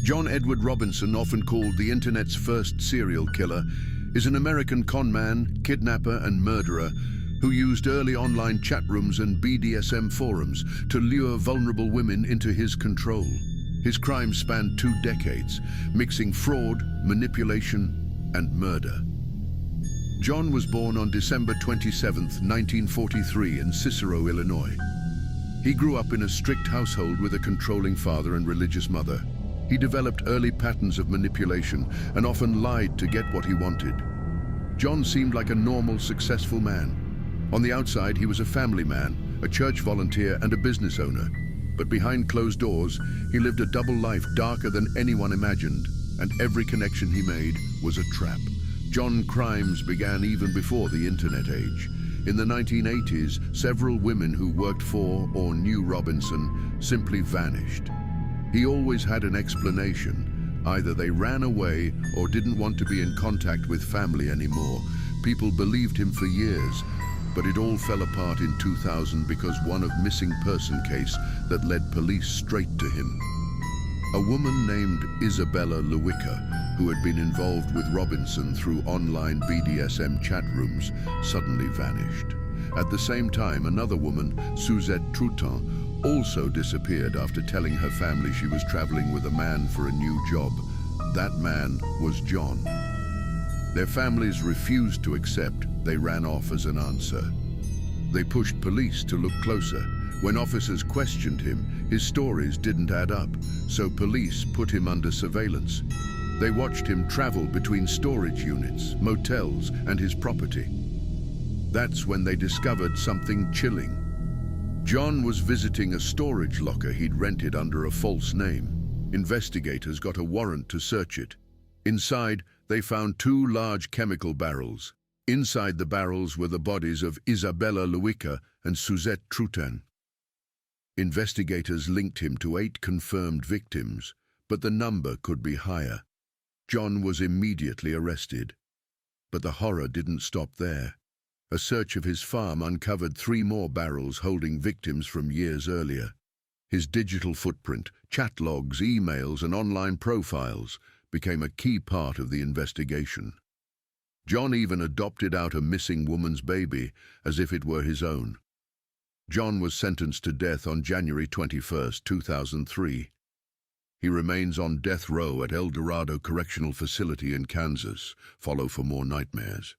John Edward Robinson, often called the internet's first serial killer, is an American conman, kidnapper and murderer who used early online chat rooms and BDSM forums to lure vulnerable women into his control. His crimes spanned 2 decades, mixing fraud, manipulation and murder. John was born on December 27, 1943 in Cicero, Illinois. He grew up in a strict household with a controlling father and religious mother. He developed early patterns of manipulation and often lied to get what he wanted. John seemed like a normal, successful man. On the outside, he was a family man, a church volunteer and a business owner. But behind closed doors, he lived a double life darker than anyone imagined, and every connection he made was a trap. John's crimes began even before the internet age. In the 1980s, several women who worked for or knew Robinson simply vanished. He always had an explanation. Either they ran away or didn't want to be in contact with family anymore. People believed him for years, but it all fell apart in 2000 because one of missing person case that led police straight to him. A woman named Isabella Lewicka, who had been involved with Robinson through online BDSM chat rooms, suddenly vanished. At the same time, another woman, Suzette Troutin, also disappeared after telling her family she was traveling with a man for a new job. That man was John. Their families refused to accept. They ran off as an answer. They pushed police to look closer. When officers questioned him, his stories didn't add up, so police put him under surveillance. They watched him travel between storage units, motels, and his property. That's when they discovered something chilling. John was visiting a storage locker he'd rented under a false name. Investigators got a warrant to search it. Inside, they found 2 large chemical barrels. Inside the barrels were the bodies of Isabella Lewicka and Suzette Troutin. Investigators linked him to 8 confirmed victims, but the number could be higher. John was immediately arrested. But the horror didn't stop there. A search of his farm uncovered 3 more barrels holding victims from years earlier. His digital footprint, chat logs, emails, and online profiles became a key part of the investigation. John even adopted out a missing woman's baby as if it were his own. John was sentenced to death on January 21, 2003. He remains on death row at El Dorado Correctional Facility in Kansas. Follow for more nightmares.